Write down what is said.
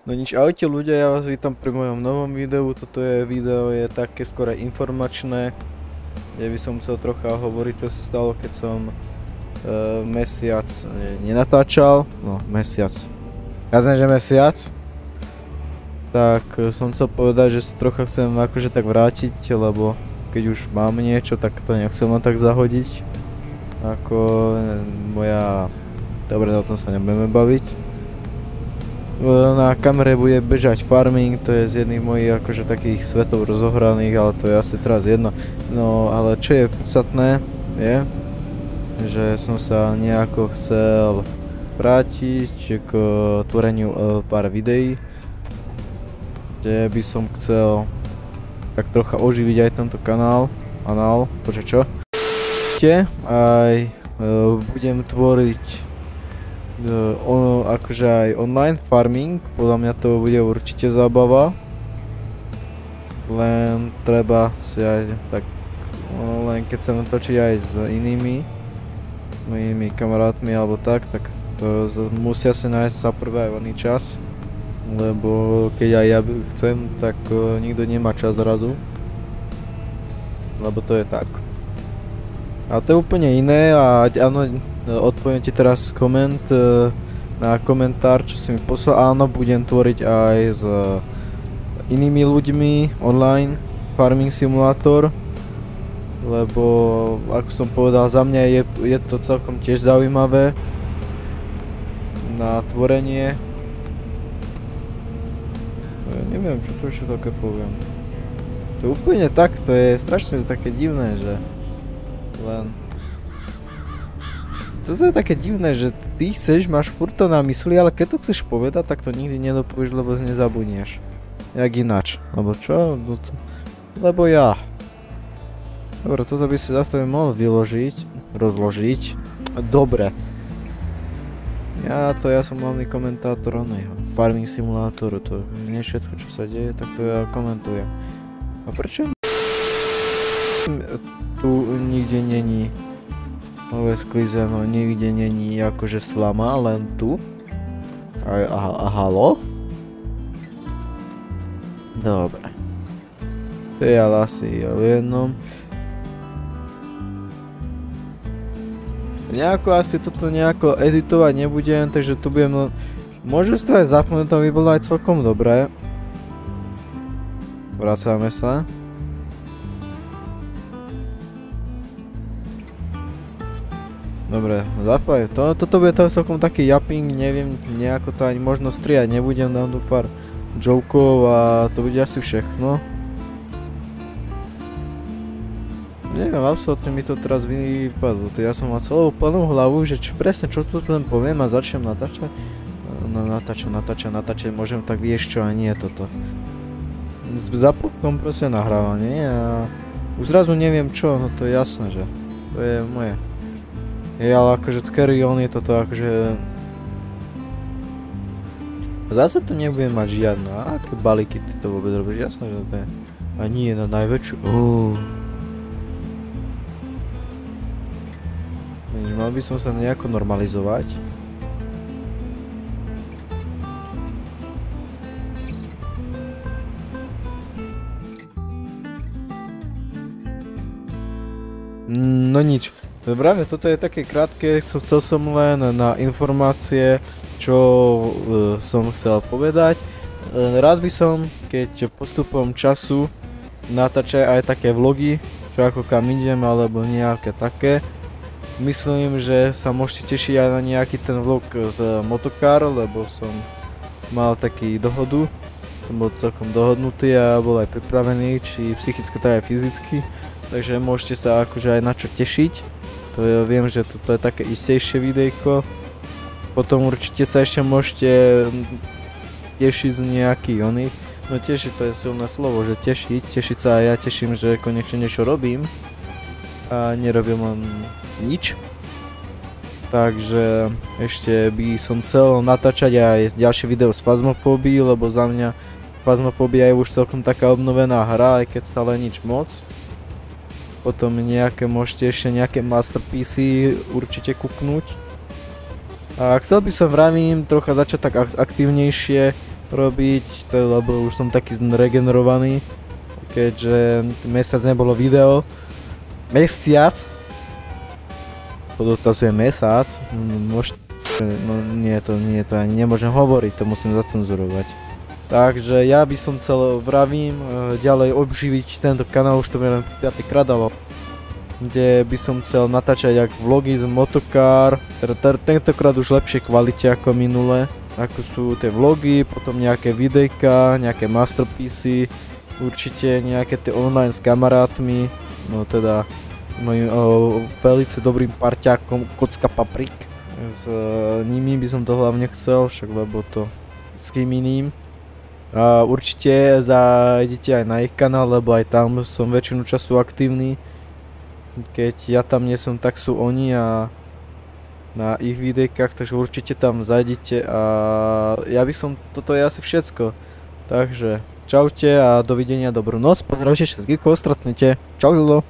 No nič, ahojte ľudia, ja vás vítam pri mojom novom videu. Toto video je také skôr informačné, kde by som chcel trocha hovoriť, čo sa stalo, keď som mesiac nenatáčal. No, mesiac. Jasné, že mesiac. Tak som chcel povedať, že sa trocha chcem akože tak vrátiť, lebo keď už mám niečo, tak to nechcem len tak zahodiť. Ako moja... Dobre, o tom sa nebudeme baviť. Na kamere bude bežať farming, to je z jedných mojich akože takých svetov rozohraných, ale to je asi teraz jedno. No ale čo je podstatné je, že som sa nejako chcel vrátiť k tvoreniu pár videí, kde by som chcel tak trocha oživiť aj tento kanál, počkaj čo? Aj budem tvoriť akože aj online farming, podľa mňa to bude určite zábava. Len treba si aj tak, len keď sa natočiť aj s inými mojimi kamarátmi alebo tak to musia si nájsť sa prvé aj voľný čas. Lebo keď aj ja chcem, tak nikto nemá čas zrazu. Lebo to je tak. A to je úplne iné a áno, odpoviem ti teraz koment na komentár, čo si mi poslal. Áno, budem tvoriť aj s inými ľuďmi online Farming Simulator, lebo ako som povedal, za mňa je to celkom tiež zaujímavé na tvorenie. Ja neviem, čo to ešte také poviem. To je úplne tak, to je strašne také divné, že len... Toto je také divné, že ty chceš, máš furt to na mysli, ale keď to chceš povedať, tak to nikdy nedopovieš, lebo nezabudneš. Jak ináč. Lebo čo? Lebo ja. Dobre, toto by si za to mohol rozložiť. Dobre. Ja som hlavný komentátor Farming Simulatoru, to nie všetko, čo sa deje, tak to ja komentujem. A prečo tu nikde není sklizeno, nikde není akože slama, len tu? A halo? Dobre. To je ale asi o jednom. Nejako asi toto nejako editovať nebudem, takže tu budem... Môžem si to aj zapnúť, to by bolo aj celkom dobré. Vracame sa. Dobre, zapájem. Toto bude to celkom taký japping, neviem, nejako to ani možno striať nebudem, dám tu pár jokov a to bude asi všechno. Neviem, absolútne mi to teraz vypadlo, ja som mal celú plnú hlavu, že presne čo tu len poviem a začnem natáčať. Natáčať, môžem tak vieš čo a nie toto. Zapol som proste nahrávanie a už zrazu neviem čo, no to je jasné, že to je moje. Ale akože carry on je toto akože... Zase to nebudem mať žiadne, aké balíky ty to vôbec robíš, jasné, že to je... A nie na najväčšiu... Mal by som sa nejako normalizovať. No nič. Práve toto je také krátke, chcel som len na informácie, čo som chcel povedať. Rád by som, keď postupom času natáčaj aj také vlogy, čo ako kam idem, alebo nejaké také. Myslím, že sa môžete tešiť aj na nejaký ten vlog z Motokar, lebo som mal taký dohodu. Som bol celkom dohodnutý a bol aj pripravený, či psychicky, tak aj fyzicky. Takže môžete sa akože aj na čo tešiť. To ja viem, že toto je také istejšie videjko. Potom určite sa ešte môžete tešiť z nejakých oných. No tešiť, to je silné slovo, že tešiť. Tešiť sa a ja teším, že konečne niečo robím. A nerobím len nič. Takže ešte by som chcel natáčať aj ďalšie video z Phasmophobie, lebo za mňa Phasmophobia je už celkom taká obnovená hra, aj keď stále nič moc. Potom môžete ešte nejaké masterpiece určite kúknúť. A chcel by som, vravím, trocha začať tak aktívnejšie robiť, lebo už som taký regenerovaný, keďže mesiac nebolo video. Mesiac? Podotazujem mesiac, nie, to ani nemôžem hovoriť, to musím zacenzurovať. Takže ja by som chcel, vravím, ďalej obživiť tento kanál, už to viem 5. krát, ale kde by som chcel natáčať jak vlogy z motokár, tentokrát už lepšie kvalite ako minule, ako sú tie vlogy, potom nejaké videjka, nejaké masterpiece, určite nejaké tie online s kamarátmi, no teda mojim velice dobrým parťákom Kocka Paprik, s nimi by som to hlavne chcel, však lebo to s kým iným. A určite zajdete aj na ich kanál, lebo aj tam som väčšinu času aktívny. Keď ja tam nie som, tak sú oni a na ich videjkách, takže určite tam zajdite a ja by som, toto je asi všetko. Takže čaute a dovidenia, dobrú noc, pozdravte všetkých, koho stretnete. Čau, Lilo.